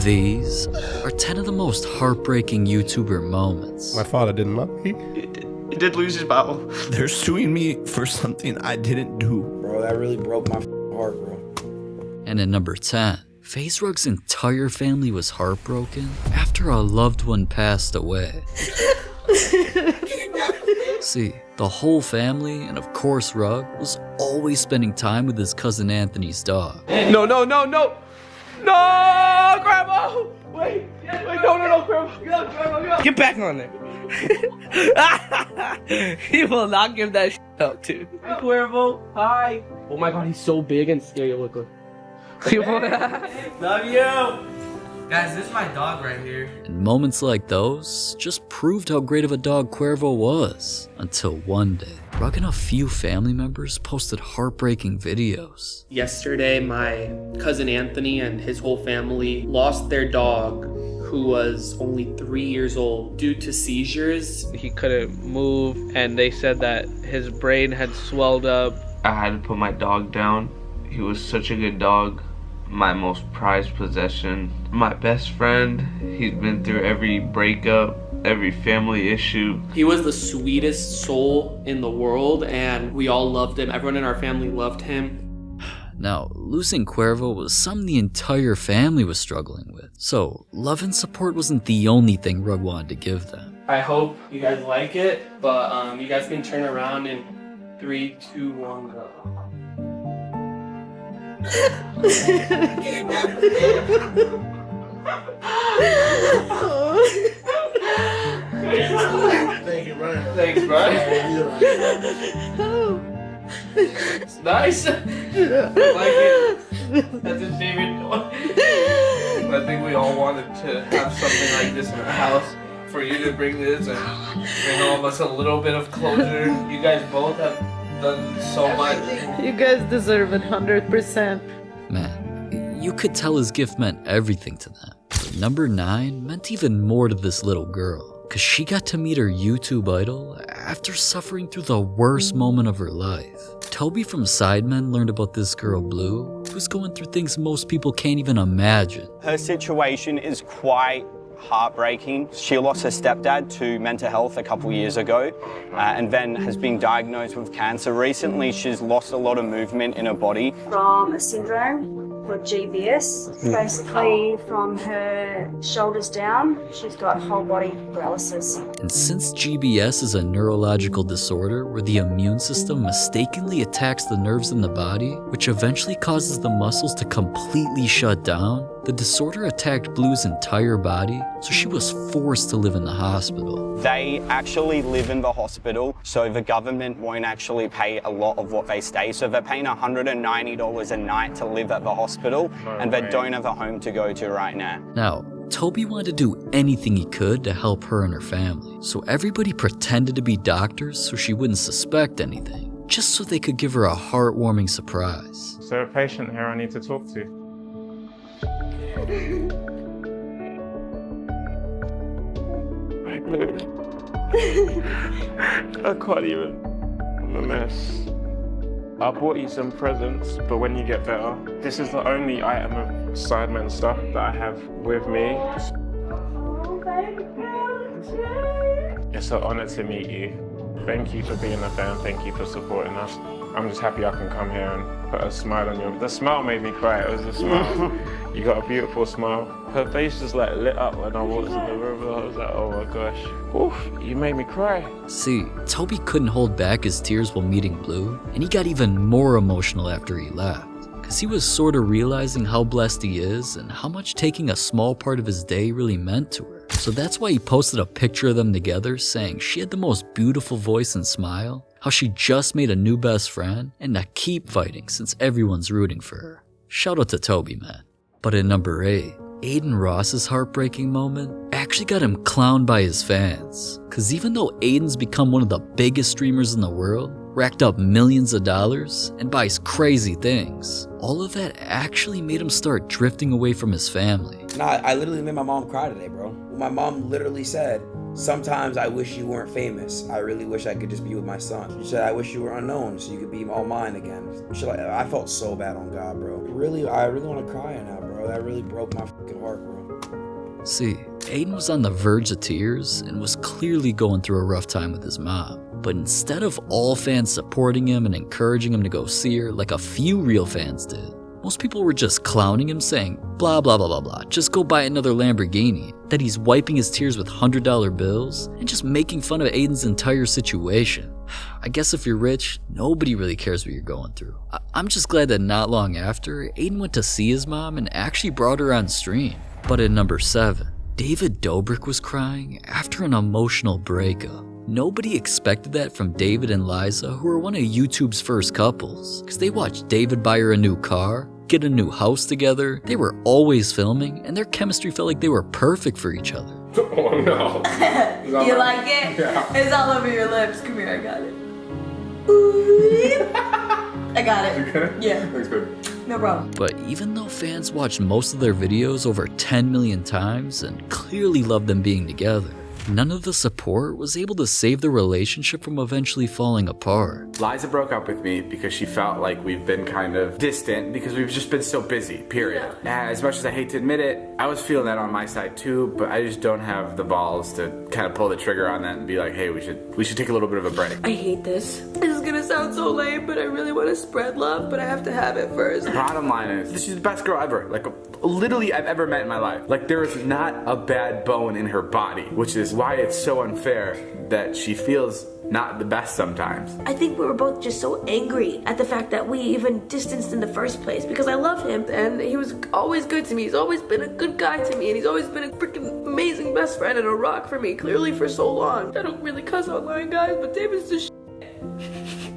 These are 10 of the most heartbreaking YouTuber moments. My father didn't love me. He did lose his battle. They're suing me for something I didn't do. Bro, that really broke my heart, bro. And at number 10, FaZe Rug's entire family was heartbroken after a loved one passed away. See, the whole family, and of course Rug, was always spending time with his cousin Anthony's dog. No, no, no, no! No, Grandma! Wait, no, Grandma! Get back on there! He will not give that up to. Cuervo, hi! Oh my god, he's so big and scary looking. Love you! Guys, this is my dog right here. And moments like those just proved how great of a dog Cuervo was. Until one day, Rug and a few family members posted heartbreaking videos. Yesterday, my cousin Anthony and his whole family lost their dog, who was only 3 years old, due to seizures. He couldn't move, and they said that his brain had swelled up. I had to put my dog down. He was such a good dog. My most prized possession. My best friend. He's been through every breakup, every family issue. He was the sweetest soul in the world, and we all loved him. Everyone in our family loved him. Now, losing Cuervo was something the entire family was struggling with, so love and support wasn't the only thing Rug wanted to give them. I hope you guys like it, but you guys can turn around in 3, 2, 1, go. Thank you, Brian. Thanks, Brian. It's nice. I like it. That's his favorite dog. I think we all wanted to have something like this in our house. For you to bring this and bring all of us a little bit of closure. You guys both have done so much. You guys deserve it 100%. Man, you could tell his gift meant everything to them. But number 9 meant even more to this little girl, because she got to meet her YouTube idol after suffering through the worst moment of her life. Toby from Sidemen learned about this girl, Blue, who's going through things most people can't even imagine. Her situation is quite heartbreaking. She lost her stepdad to mental health a couple years ago and then has been diagnosed with cancer. Recently, she's lost a lot of movement in her body. From a syndrome called GBS. Basically, from her shoulders down, she's got whole body paralysis. And since GBS is a neurological disorder where the immune system mistakenly attacks the nerves in the body, which eventually causes the muscles to completely shut down, the disorder attacked Blue's entire body, so she was forced to live in the hospital. They actually live in the hospital, so the government won't actually pay a lot of what they stay. So they're paying $190 a night to live at the hospital, and they don't have a home to go to right now. Now, Toby wanted to do anything he could to help her and her family, so everybody pretended to be doctors so she wouldn't suspect anything, just so they could give her a heartwarming surprise. So a patient here I need to talk to. I can't even. I'm a mess. I bought you some presents, but when you get better, this is the only item of Sidemen stuff that I have with me. It's an honor to meet you. Thank you for being a fan, thank you for supporting us. I'm just happy I can come here and put a smile on your... The smile made me cry, it was a smile. You got a beautiful smile. Her face just like lit up when I walked in the room. I was like, oh my gosh. Oof, you made me cry. See, Toby couldn't hold back his tears while meeting Blue, and he got even more emotional after he left, because he was sort of realizing how blessed he is and how much taking a small part of his day really meant to her. So that's why he posted a picture of them together saying she had the most beautiful voice and smile, how she just made a new best friend, and to keep fighting since everyone's rooting for her. Shout out to Toby, man. But at number 8, Aiden Ross's heartbreaking moment actually got him clowned by his fans. Cause even though Aiden's become one of the biggest streamers in the world, racked up millions of dollars, and buys crazy things, all of that actually made him start drifting away from his family. Nah, I literally made my mom cry today, bro. My mom literally said, sometimes I wish you weren't famous. I really wish I could just be with my son. She said, I wish you were unknown so you could be all mine again. I felt so bad on God, bro. I really want to cry now, bro. bro. That really broke my fucking heart, bro. See, Aiden was on the verge of tears and was clearly going through a rough time with his mom. But instead of all fans supporting him and encouraging him to go see her like a few real fans did, most people were just clowning him, saying blah blah blah blah blah, just go buy another Lamborghini, that he's wiping his tears with $100 bills, and just making fun of Aiden's entire situation. I guess if you're rich, nobody really cares what you're going through. I'm just glad that not long after, Aiden went to see his mom and actually brought her on stream. But at number 7, David Dobrik was crying after an emotional breakup. Nobody expected that from David and Liza, who are one of YouTube's first couples, because they watched David buy her a new car, get a new house together, they were always filming, and their chemistry felt like they were perfect for each other. Oh no. You like it? Yeah. It's all over your lips. Come here, I got it. Ooh. I got it. Okay? Yeah. Thanks, babe. No problem. But even though fans watched most of their videos over 10 million times and clearly loved them being together, none of the support was able to save the relationship from eventually falling apart. Liza broke up with me because she felt like we've been kind of distant because we've just been so busy, period. Yeah. As much as I hate to admit it, I was feeling that on my side too, but I just don't have the balls to kind of pull the trigger on that and be like, hey, we should take a little bit of a break. I hate this. This is gonna sound so lame, but I really want to spread love, but I have to have it first. The bottom line is, she's the best girl ever, like literally I've ever met in my life. Like there is not a bad bone in her body, which is why it's so unfair that she feels not the best sometimes. I think we were both just so angry at the fact that we even distanced in the first place, because I love him and he was always good to me. He's always been a good guy to me and he's always been a freaking amazing best friend and a rock for me, clearly for so long. I don't really cuss online, guys, but David's just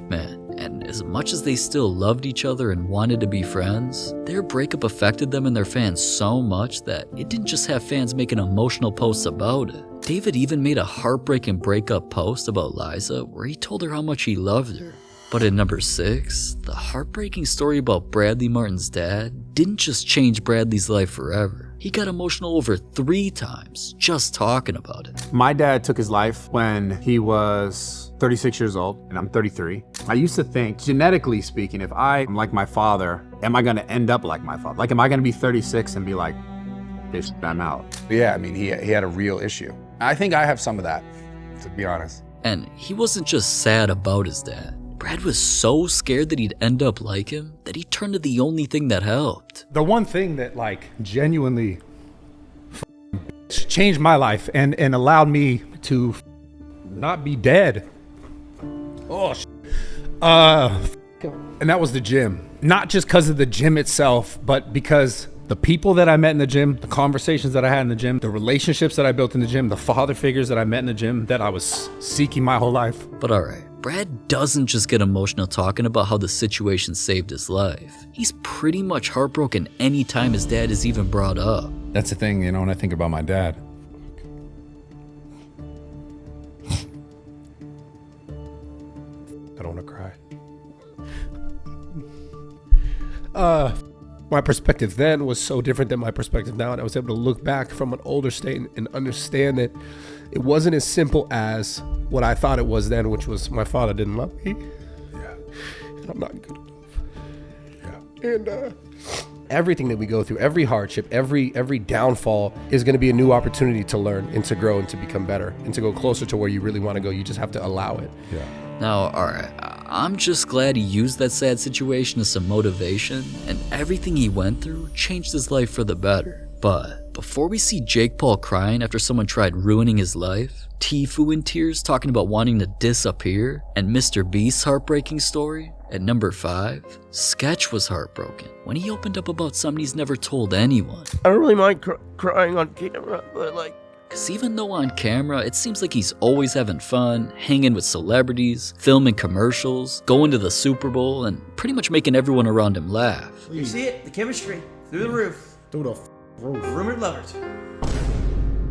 Man, and as much as they still loved each other and wanted to be friends, their breakup affected them and their fans so much that it didn't just have fans making emotional posts about it. David even made a heartbreaking breakup post about Liza where he told her how much he loved her. But at number 6, the heartbreaking story about Bradley Martin's dad didn't just change Bradley's life forever. He got emotional over 3 times just talking about it. My dad took his life when he was 36 years old, and I'm 33. I used to think, genetically speaking, if I'm like my father, am I gonna end up like my father? Like, am I gonna be 36 and be like, bitch, I'm out? Yeah, I mean, he had a real issue. I think I have some of that, to be honest. And he wasn't just sad about his dad. Brad was so scared that he'd end up like him that he turned to the only thing that helped. The one thing that like genuinely changed my life and allowed me to not be dead. Oh, and that was the gym. Not just because of the gym itself, but because the people that I met in the gym, the conversations that I had in the gym, the relationships that I built in the gym, the father figures that I met in the gym that I was seeking my whole life. But alright, Brad doesn't just get emotional talking about how the situation saved his life. He's pretty much heartbroken any time his dad is even brought up. That's the thing, you know, when I think about my dad. I don't want to cry. My perspective then was so different than my perspective now, and I was able to look back from an older state and understand that it wasn't as simple as what I thought it was then, which was my father didn't love me. Yeah. And I'm not good enough. Yeah. And everything that we go through, every hardship, every downfall is going to be a new opportunity to learn and to grow and to become better and to go closer to where you really want to go. You just have to allow it. Yeah. Now, alright, I'm just glad he used that sad situation as some motivation, and everything he went through changed his life for the better. But before we see Jake Paul crying after someone tried ruining his life, Tfue in tears talking about wanting to disappear, and MrBeast's heartbreaking story, at number 5, Sketch was heartbroken when he opened up about something he's never told anyone. I don't really mind crying on camera, but like, Cause even though on camera, it seems like he's always having fun, hanging with celebrities, filming commercials, going to the Super Bowl, and pretty much making everyone around him laugh. You see it? The chemistry. Through the roof. Through the roof. Rumored lovers.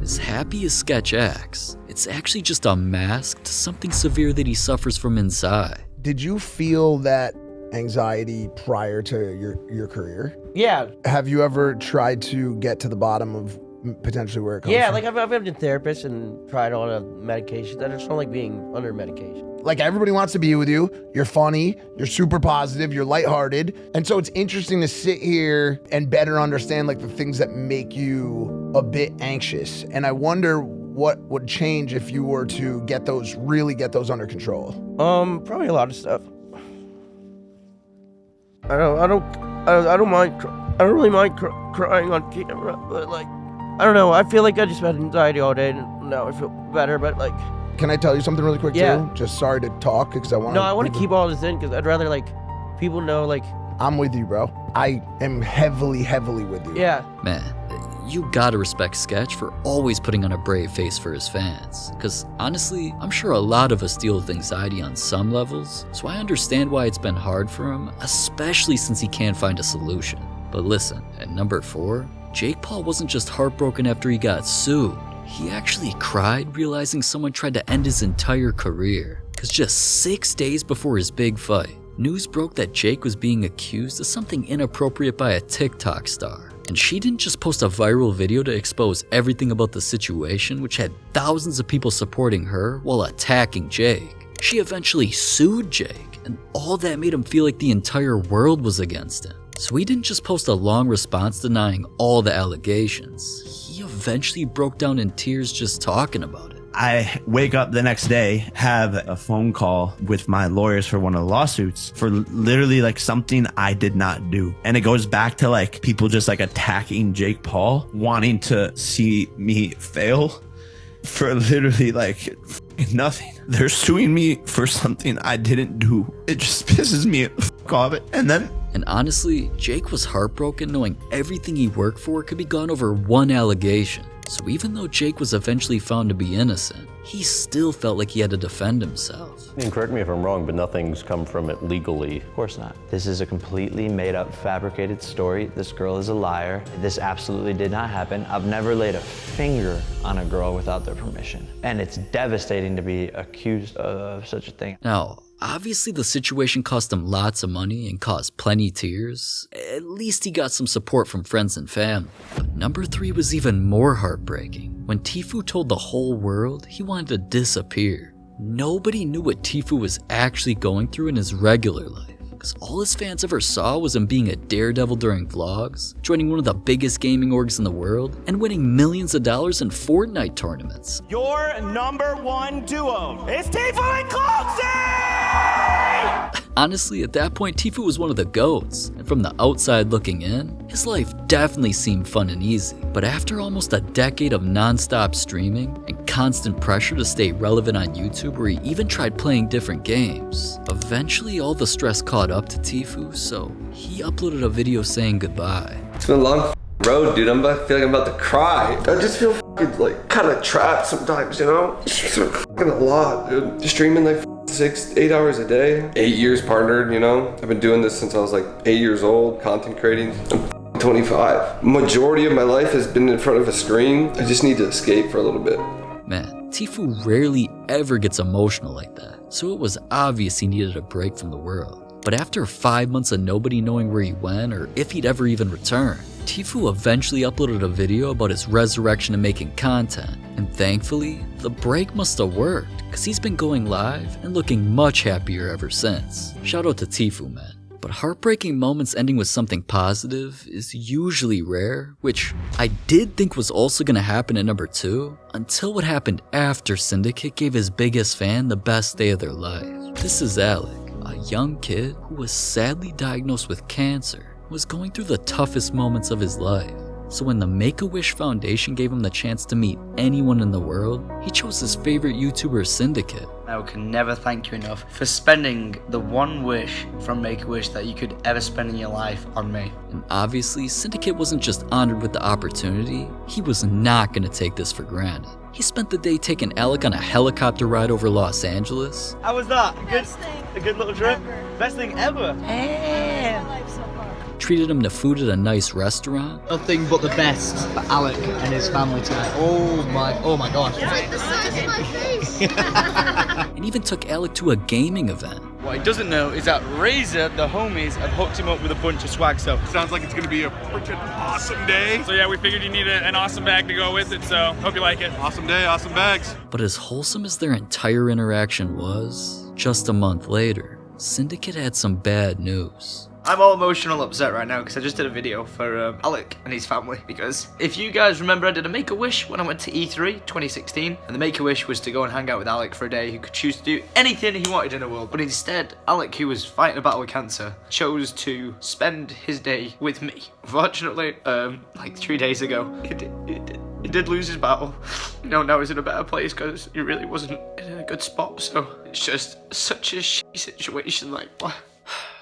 As happy as Sketch acts, it's actually just a mask to something severe that he suffers from inside. Did you feel that anxiety prior to your career? Yeah. Have you ever tried to get to the bottom of potentially where it comes Yeah, from? like I've been to therapists and tried all the medications. I just don't like being under medication. Like everybody wants to be with you. You're funny. You're super positive. You're lighthearted. And so it's interesting to sit here and better understand like the things that make you a bit anxious. And I wonder what would change if you were to really get those under control. Probably a lot of stuff. I don't really mind crying on camera, but like, I don't know. I feel like I just had anxiety all day, and now I feel better. But like, can I tell you something really quick Yeah. too? Just sorry to talk because I want. no, I want to keep all this in because I'd rather like people know like. I'm with you, bro. I am heavily with you. Yeah. Man, you gotta respect Sketch for always putting on a brave face for his fans. Cause honestly, I'm sure a lot of us deal with anxiety on some levels, so I understand why it's been hard for him, especially since he can't find a solution. But listen, at number 4, Jake Paul wasn't just heartbroken after he got sued. He actually cried realizing someone tried to end his entire career. Cause just 6 days before his big fight, news broke that Jake was being accused of something inappropriate by a TikTok star. And she didn't just post a viral video to expose everything about the situation, which had thousands of people supporting her while attacking Jake. She eventually sued Jake, and all that made him feel like the entire world was against him. So he didn't just post a long response denying all the allegations. He eventually broke down in tears just talking about it. I wake up the next day, have a phone call with my lawyers for one of the lawsuits for literally like something I did not do. And it goes back to like people just like attacking Jake Paul, wanting to see me fail for literally like nothing. They're suing me for something I didn't do. It just pisses me the fuck off. And honestly, Jake was heartbroken knowing everything he worked for could be gone over one allegation. So even though Jake was eventually found to be innocent, he still felt like he had to defend himself. And correct me if I'm wrong, but nothing's come from it legally. Of course not. This is a completely made up, fabricated story. This girl is a liar. This absolutely did not happen. I've never laid a finger on a girl without their permission. And it's devastating to be accused of such a thing. Now, obviously the situation cost him lots of money and caused plenty tears. At least he got some support from friends and family. But number 3 was even more heartbreaking. When Tfue told the whole world he wanted to disappear. Nobody knew what Tfue was actually going through in his regular life. Because all his fans ever saw was him being a daredevil during vlogs, joining one of the biggest gaming orgs in the world, and winning millions of dollars in Fortnite tournaments. Your #1 duo is Tfue and Cloxy! Honestly, at that point, Tfue was one of the GOATs, and from the outside looking in, his life definitely seemed fun and easy. But after almost a decade of non-stop streaming and constant pressure to stay relevant on YouTube, where he even tried playing different games, eventually all the stress caught up to Tfue, so he uploaded a video saying goodbye. It's been a long road, dude. I feel like I'm about to cry. I just feel like kind of trapped sometimes, you know? It's just fucking a lot, dude. Just streaming like 6-8 hours a day. 8 years partnered, you know? I've been doing this since I was like 8 years old, content creating. I'm 25. Majority of my life has been in front of a screen. I just need to escape for a little bit. Man, Tfue rarely ever gets emotional like that, so it was obvious he needed a break from the world. But after 5 months of nobody knowing where he went or if he'd ever even return, Tfue eventually uploaded a video about his resurrection and making content. And thankfully, the break must have worked, because he's been going live and looking much happier ever since. Shout out to Tfue, man. But heartbreaking moments ending with something positive is usually rare, which I did think was also going to happen at number 2, until what happened after Syndicate gave his biggest fan the best day of their life. This is Alec, a young kid who was sadly diagnosed with cancer, was going through the toughest moments of his life. So when the Make-A-Wish Foundation gave him the chance to meet anyone in the world, he chose his favorite YouTuber, Syndicate. I can never thank you enough for spending the one wish from Make-A-Wish that you could ever spend in your life on me. And obviously, Syndicate wasn't just honored with the opportunity, he was not going to take this for granted. He spent the day taking Alec on a helicopter ride over Los Angeles. How was that? A good little trip? Best thing ever. Treated him to food at a nice restaurant. Nothing but the best for Alec and his family tonight. Oh my gosh. And even took Alec to a gaming event. What he doesn't know is that Razor, the homies, have hooked him up with a bunch of swag, so. Sounds like it's gonna be a freaking awesome day. So yeah, we figured you needed an awesome bag to go with it, so hope you like it. Awesome day, awesome bags. But as wholesome as their entire interaction was, just a month later, Syndicate had some bad news. I'm all emotional upset right now because I just did a video for Alec and his family, because if you guys remember, I did a Make-A-Wish when I went to E3 2016, and the Make-A-Wish was to go and hang out with Alec for a day who could choose to do anything he wanted in the world, but instead Alec, who was fighting a battle with cancer, chose to spend his day with me. Unfortunately, like 3 days ago, he did lose his battle. Now he's in a better place because he really wasn't in a good spot, so it's just such a shitty situation, like, what?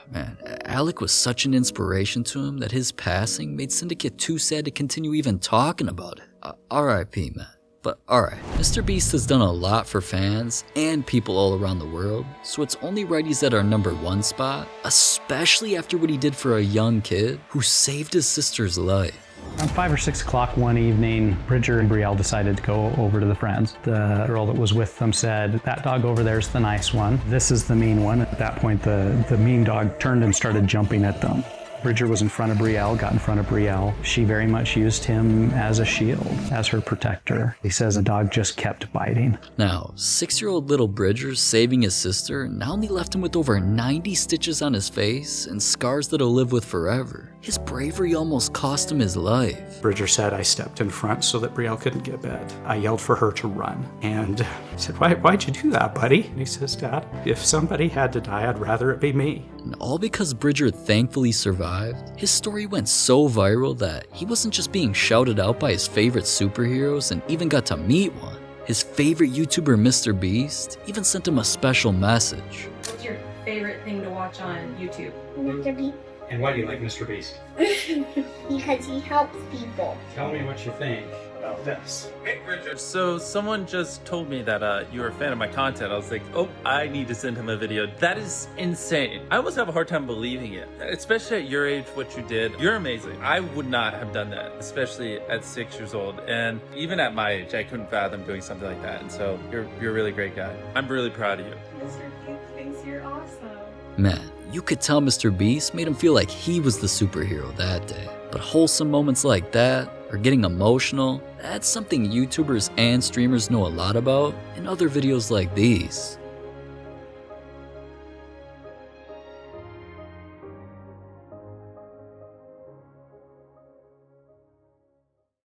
Man, Alec was such an inspiration to him that his passing made Syndicate too sad to continue even talking about it. R.I.P. man. But alright, Mr. Beast has done a lot for fans and people all around the world, so it's only right he's at our #1 spot, especially after what he did for a young kid who saved his sister's life. Around 5 or 6 o'clock one evening, Bridger and Brielle decided to go over to the friends. The girl that was with them said, "That dog over there's the nice one. This is the mean one." At that point, the mean dog turned and started jumping at them. Bridger was in front of Brielle, got in front of Brielle. She very much used him as a shield, as her protector. He says the dog just kept biting. Now, 6-year-old little Bridger saving his sister not only left him with over 90 stitches on his face and scars that'll live with forever, his bravery almost cost him his life. Bridger said, "I stepped in front so that Brielle couldn't get bit. I yelled for her to run." And I said, why'd you do that, buddy? And he says, "Dad, if somebody had to die, I'd rather it be me." And all because Bridger thankfully survived, his story went so viral that he wasn't just being shouted out by his favorite superheroes and even got to meet one. His favorite YouTuber, Mr. Beast, even sent him a special message. What's your favorite thing to watch on YouTube? Mr. Beast. And why do you like Mr. Beast? Because he helps people. Tell me what you think about this. Hey, Richard. So someone just told me that you were a fan of my content. I was like, oh, I need to send him a video. That is insane. I almost have a hard time believing it, especially at your age, what you did. You're amazing. I would not have done that, especially at 6 years old. And even at my age, I couldn't fathom doing something like that. And so you're a really great guy. I'm really proud of you. Mr. KickFlix, you're awesome. Man, you could tell Mr. Beast made him feel like he was the superhero that day. But wholesome moments like that, or getting emotional, that's something YouTubers and streamers know a lot about in other videos like these.